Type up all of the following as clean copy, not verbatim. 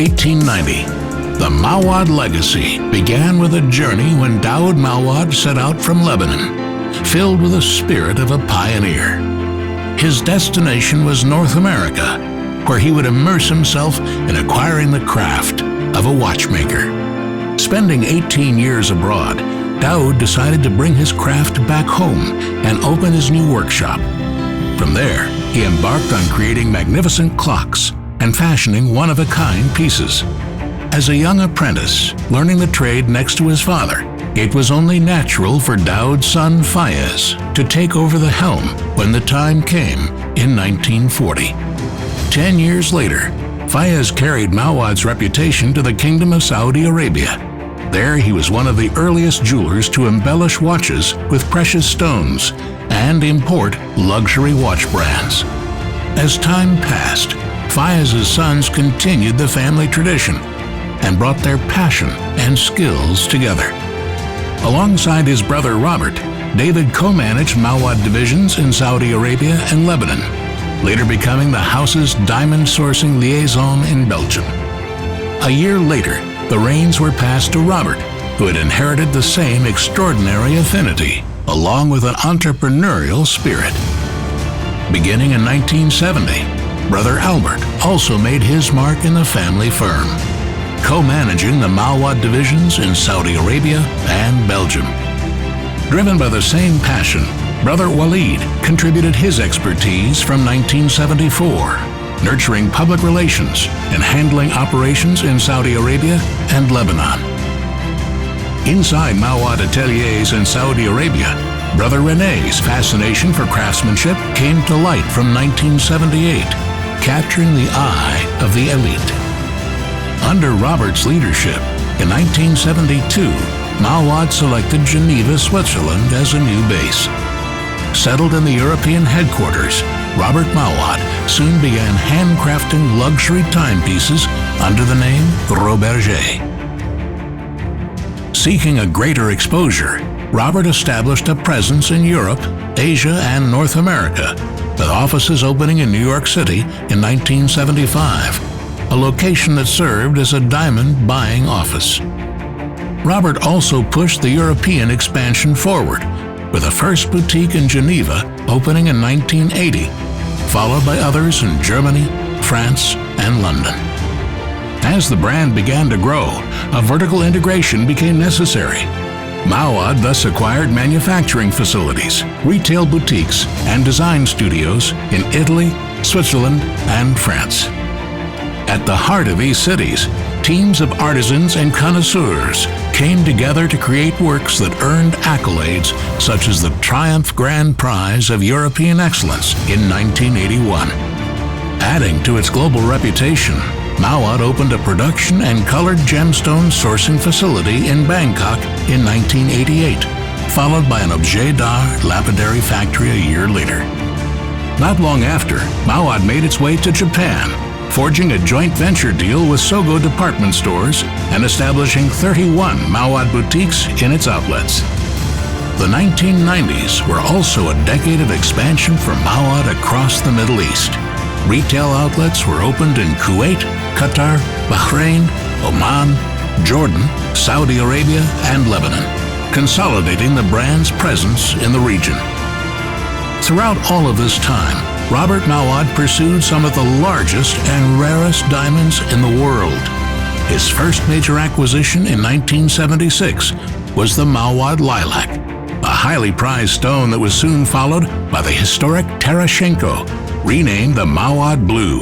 1890. The MOUAWAD legacy began with a journey when Daoud MOUAWAD set out from Lebanon, filled with the spirit of a pioneer. His destination was North America, where he would immerse himself in acquiring the craft of a watchmaker. Spending 18 years abroad, Daoud decided to bring his craft back home and open his new workshop. From there, he embarked on creating magnificent clocks and fashioning one-of-a-kind pieces. As a young apprentice, learning the trade next to his father, it was only natural for Daoud's son Fayez to take over the helm when the time came in 1940. 10 years later, Fayez carried MOUAWAD's reputation to the Kingdom of Saudi Arabia. There he was one of the earliest jewelers to embellish watches with precious stones and import luxury watch brands. As time passed, Fayez's sons continued the family tradition and brought their passion and skills together. Alongside his brother Robert, David co-managed MOUAWAD divisions in Saudi Arabia and Lebanon, later becoming the house's diamond sourcing liaison in Belgium. A year later, the reins were passed to Robert, who had inherited the same extraordinary affinity, along with an entrepreneurial spirit. Beginning in 1970, brother Albert also made his mark in the family firm, co-managing the MOUAWAD divisions in Saudi Arabia and Belgium. Driven by the same passion, brother Walid contributed his expertise from 1974, nurturing public relations and handling operations in Saudi Arabia and Lebanon. Inside MOUAWAD ateliers in Saudi Arabia, brother René's fascination for craftsmanship came to light from 1978, capturing the eye of the elite. Under Robert's leadership, in 1972, MOUAWAD selected Geneva, Switzerland as a new base. Settled in the European headquarters, Robert MOUAWAD soon began handcrafting luxury timepieces under the name Roberget. Seeking a greater exposure, Robert established a presence in Europe, Asia, and North America, with offices opening in New York City in 1975, a location that served as a diamond buying office. Robert also pushed the European expansion forward, with the first boutique in Geneva opening in 1980, followed by others in Germany, France, and London. As the brand began to grow, a vertical integration became necessary. MOUAWAD thus acquired manufacturing facilities, retail boutiques, and design studios in Italy, Switzerland, and France. At the heart of these cities, teams of artisans and connoisseurs came together to create works that earned accolades such as the Triumph Grand Prize of European Excellence in 1981. Adding to its global reputation, MOUAWAD opened a production and colored gemstone sourcing facility in Bangkok in 1988, followed by an objet d'art lapidary factory a year later. Not long after, MOUAWAD made its way to Japan, forging a joint venture deal with Sogo department stores and establishing 31 MOUAWAD boutiques in its outlets. The 1990s were also a decade of expansion for MOUAWAD across the Middle East. Retail outlets were opened in Kuwait, Qatar, Bahrain, Oman, Jordan, Saudi Arabia, and Lebanon, consolidating the brand's presence in the region. Throughout all of this time, Robert MOUAWAD pursued some of the largest and rarest diamonds in the world. His first major acquisition in 1976 was the MOUAWAD Lilac, a highly prized stone that was soon followed by the historic Terashenko, renamed the MOUAWAD Blue.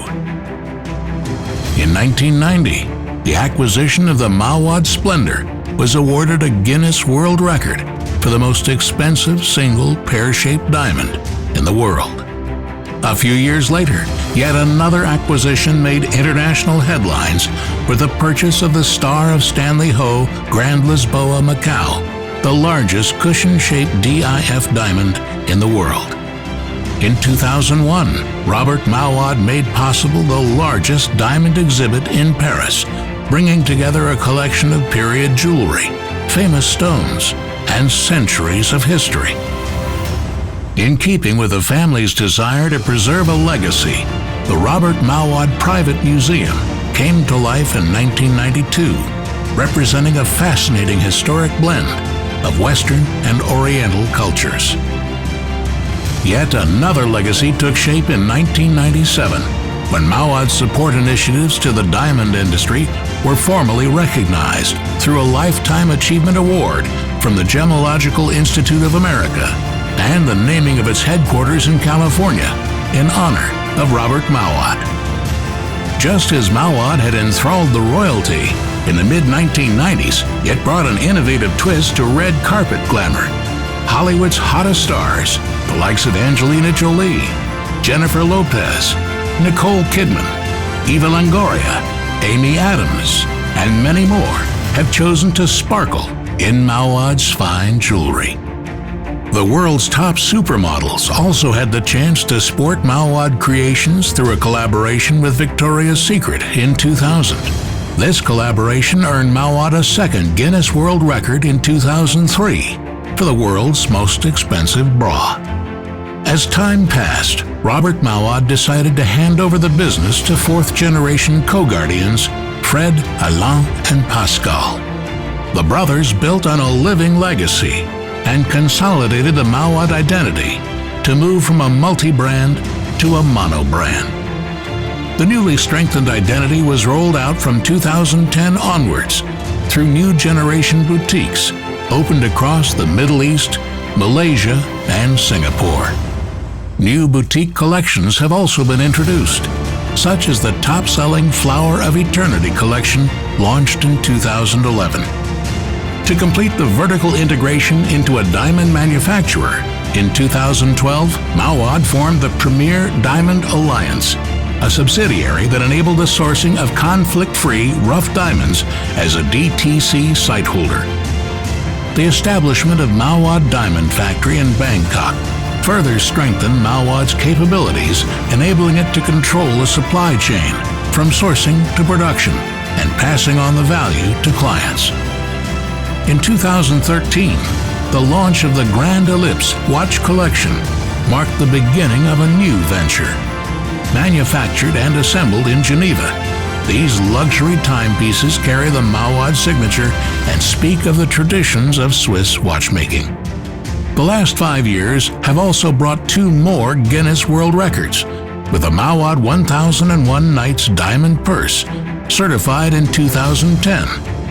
In 1990, the acquisition of the MOUAWAD Splendor was awarded a Guinness World Record for the most expensive single pear-shaped diamond in the world. A few years later, yet another acquisition made international headlines with the purchase of the Star of Stanley Ho Grand Lisboa Macau, the largest cushion-shaped DIF diamond in the world. In 2001, Robert MOUAWAD made possible the largest diamond exhibit in Paris, bringing together a collection of period jewelry, famous stones, and centuries of history. In keeping with the family's desire to preserve a legacy, the Robert MOUAWAD Private Museum came to life in 1992, representing a fascinating historic blend of Western and Oriental cultures. Yet another legacy took shape in 1997, when MOUAWAD's support initiatives to the diamond industry were formally recognized through a Lifetime Achievement Award from the Gemological Institute of America and the naming of its headquarters in California in honor of Robert MOUAWAD. Just as MOUAWAD had enthralled the royalty in the mid-1990s, yet brought an innovative twist to red carpet glamour, Hollywood's hottest stars, the likes of Angelina Jolie, Jennifer Lopez, Nicole Kidman, Eva Longoria, Amy Adams, and many more have chosen to sparkle in MOUAWAD's fine jewelry. The world's top supermodels also had the chance to sport MOUAWAD creations through a collaboration with Victoria's Secret in 2000. This collaboration earned MOUAWAD a second Guinness World Record in 2003 for the world's most expensive bra. As time passed, Robert MOUAWAD decided to hand over the business to fourth-generation co-guardians Fred, Alain, and Pascal. The brothers built on a living legacy and consolidated the MOUAWAD identity to move from a multi-brand to a mono-brand. The newly strengthened identity was rolled out from 2010 onwards through new generation boutiques opened across the Middle East, Malaysia, and Singapore. New boutique collections have also been introduced, such as the top-selling Flower of Eternity collection launched in 2011. To complete the vertical integration into a diamond manufacturer, in 2012, MOUAWAD formed the Premier Diamond Alliance, a subsidiary that enabled the sourcing of conflict-free rough diamonds as a DTC site holder. The establishment of MOUAWAD Diamond Factory in Bangkok further strengthened MOUAWAD's capabilities, enabling it to control the supply chain from sourcing to production and passing on the value to clients. In 2013, the launch of the Grand Ellipse watch collection marked the beginning of a new venture. Manufactured and assembled in Geneva, these luxury timepieces carry the MOUAWAD signature and speak of the traditions of Swiss watchmaking. The last 5 years have also brought 2 more Guinness World Records, with the MOUAWAD 1001 Nights Diamond Purse, certified in 2010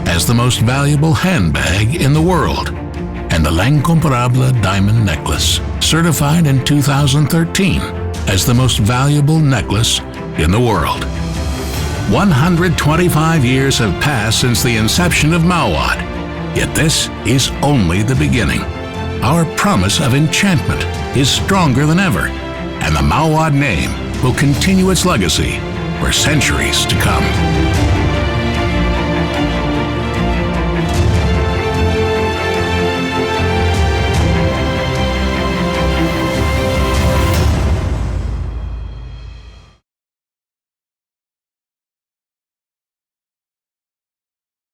as the most valuable handbag in the world, and the L'Incomparable Diamond Necklace, certified in 2013 as the most valuable necklace in the world. 125 years have passed since the inception of MOUAWAD, yet this is only the beginning. Our promise of enchantment is stronger than ever, and the MOUAWAD name will continue its legacy for centuries to come.